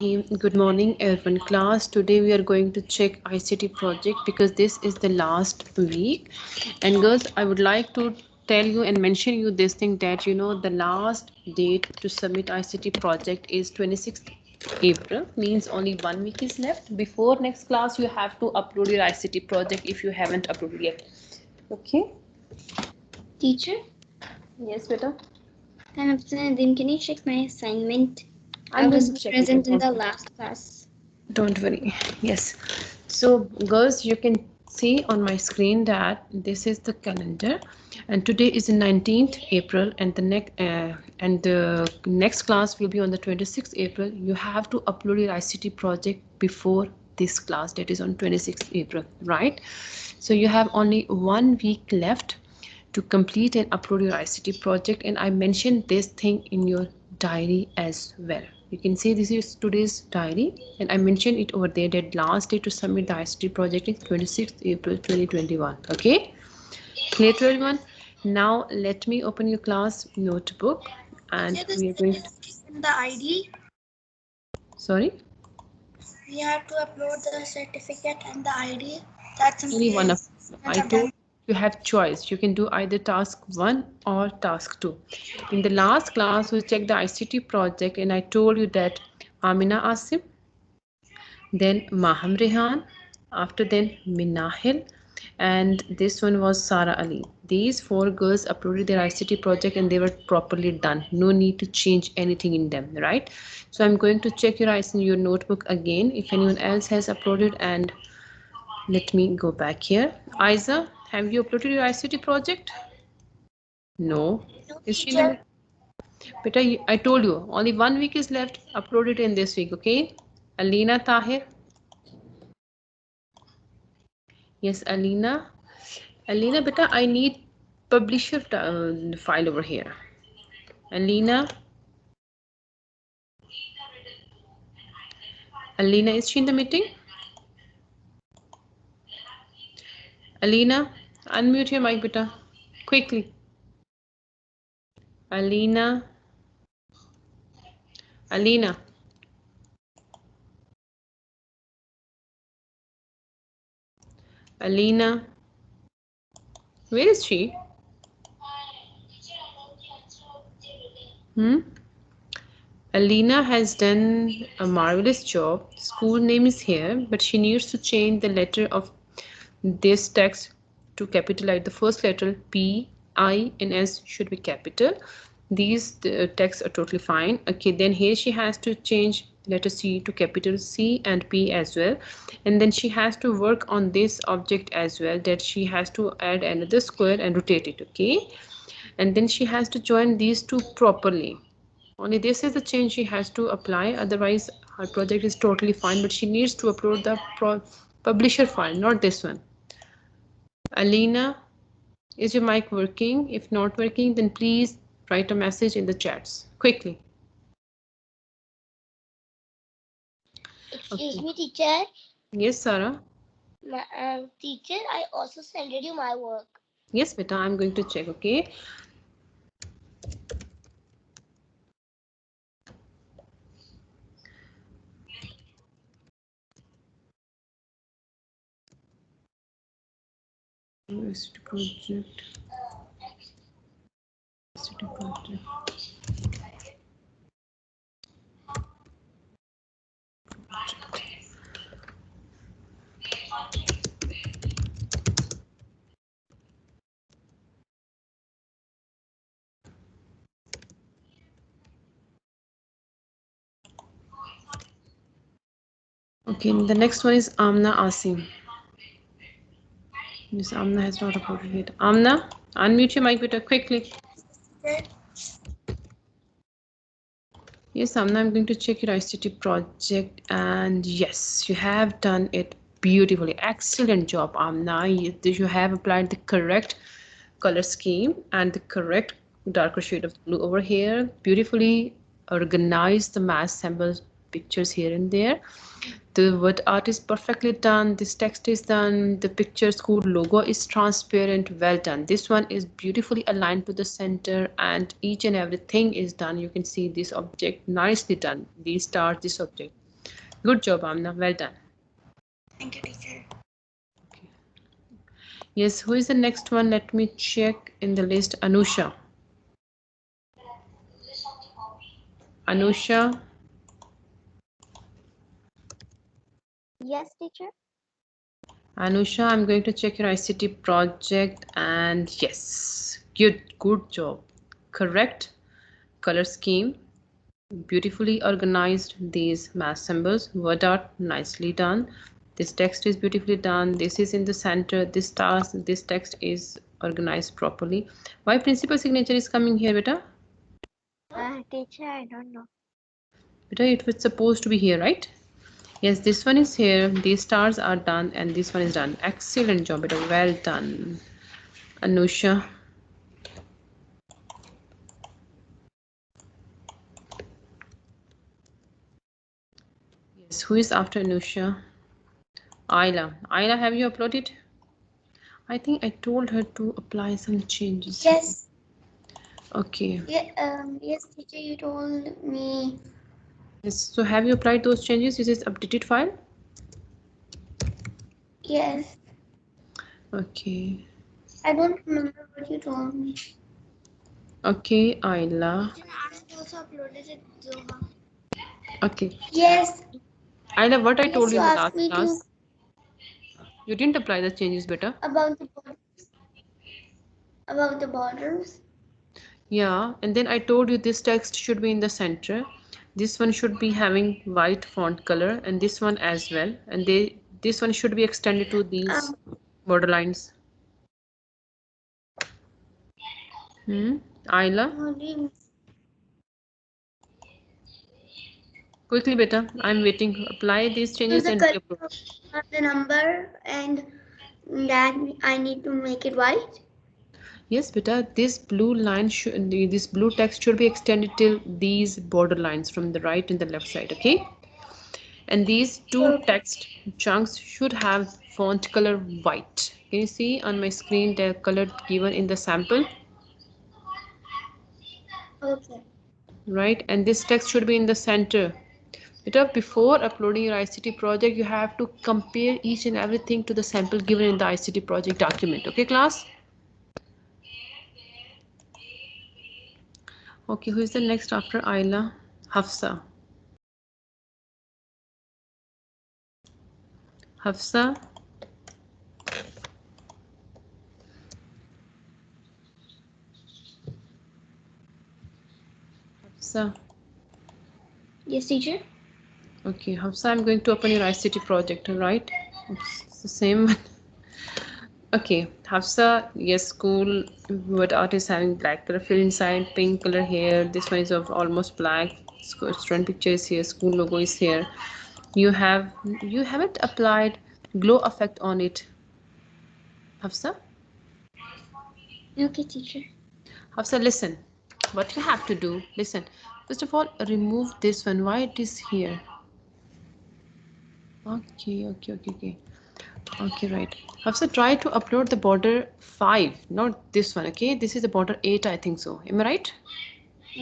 Good morning, everyone. Class. Today we are going to check ICT project because this is the last week. And girls, I would like to tell you and mention you this thing that the last date to submit ICT project is 26th April. Means only 1 week is left. Before next class, you have to upload your ICT project if you haven't uploaded yet. Okay. Teacher, Yes, beta. can you check my assignment? I I'm going was to check it. present in Don't the worry. last class. Don't worry. Yes. So, girls, you can see on my screen that this is the calendar, and today is the 19th April, and the next class will be on the 26th April. You have to upload your ICT project before this class, that is on 26th April, right? So you have only 1 week left to complete and upload your ICT project, and I mentioned this thing in your diary as well. You can see this is today's diary, and I mentioned it over there that last day to submit the ICT project is 26th April 2021. Okay, clear to everyone? Now let me open your class notebook, and The we are going to, certificate in the ID. sorry, We have to upload the certificate and the ID. That's in only one of, case. I told you have choice. You can do either task 1 or task 2. In the last class we checked the ICT project, and I told you that Amina Asim, then Maham Rehan, after then Minahil, and this one was Sara Ali. These four girls uploaded their ICT project and they were properly done. No need to change anything in them, right? So I'm going to check your eyes in your notebook again if anyone else has uploaded, and let me go back here. Isa, have you uploaded your ICT project? No. No, Is she in the... teacher. Beta, I told you only 1 week is left. Upload it in this week, okay? Alina Tahir. Yes, Alina. Alina, beta, I need publisher file over here. Alina. Alina, is she in the meeting? Alina, unmute your mic, beta. Quickly. Alina. Alina. Alina. Where is she? Hmm? Alina has done a marvelous job. School name is here, but she needs to change the letter of this text to capitalize. The first letter P, I, and S should be capital. These texts are totally fine. Okay, then here she has to change letter C to capital C and P as well. And then she has to work on this object as well, that she has to add another square and rotate it, okay? And then she has to join these two properly. Only this is the change she has to apply, otherwise her project is totally fine, but she needs to upload the publisher file, not this one. Alina, is your mic working? If not working, then please write a message in the chats quickly. Excuse Okay. me, teacher. Yes, Sarah. Teacher, I also sent you my work. Yes, beta, I'm going to check, okay? University project. University project. Okay, the next one is Amna Asim. Yes, Amna has not uploaded it. Amna, unmute your mic beta quickly. Yes, Amna, I'm going to check your ICT project, and yes, you have done it beautifully. Excellent job, Amna. You have applied the correct color scheme and the correct darker shade of blue over here. Beautifully organized the mass symbols pictures here and there. The word art is perfectly done. This text is done. The picture school logo is transparent. Well done. This one is beautifully aligned to the center, and each and everything is done. You can see this object nicely done. These stars, this object. Good job, Amna. Well done. Thank you, teacher. Yes, who is the next one? Let me check in the list. Anusha. Anusha. Yes, teacher. Anusha, I'm going to check your ICT project and yes, good job. Correct color scheme. Beautifully organized these math symbols. Word art, nicely done. This text is beautifully done. This is in the center. This task, this text is organized properly. Why principal signature is coming here, beta? Teacher, I don't know. Beta, it was supposed to be here, right? Yes, this one is here. These stars are done and this one is done. Excellent job, beta. Well done. Anusha. Yes, who is after Anusha? Ayla. Ayla, have you uploaded? I think I told her to apply some changes. Yes. Okay. Yeah, yes, teacher, you told me. Yes. So have you applied those changes? Is this updated file? Yes. Okay. I don't remember what you told me. Okay, Ayla. Teacher, I also uploaded it, Zoha. Okay. Yes. Ayla, what I told Yes, you you in the asked last me to class? You didn't apply the changes, beta. about the borders. Yeah, and then I told you this text should be in the center. This one should be having white font color and this one as well. And this one should be extended to these Um, border lines. Ayla, what do you mean? quickly beta. I'm waiting. Apply these So changes the and color re-upload. of the number and that I need to make it white. Yes, beta. This blue text should be extended till these border lines from the right and the left side. Okay. And these two Okay. text chunks should have font color white. Can you see on my screen the color given in the sample? Okay. Right, and this text should be in the center. Before uploading your ICT project, you have to compare each and everything to the sample given in the ICT project document. Okay, class? Okay, who is the next after Ayla? Hafsa. Hafsa. Hafsa. Yes, teacher. Okay, Hafsa, I'm going to open your ICT project, all right? It's the same one. Okay, Hafsa, yes, school word art is having black color fill inside, pink color here. This one is of almost black. Student picture is here, school logo is here. You haven't applied glow effect on it, Hafsa. Okay, teacher. Hafsa, listen. What you have to do, listen. First of all, remove this one. Why it is here? Okay. Okay, right. Hafsa, try to upload the border 5, not this one, okay? This is the border 8, I think so. Am I right?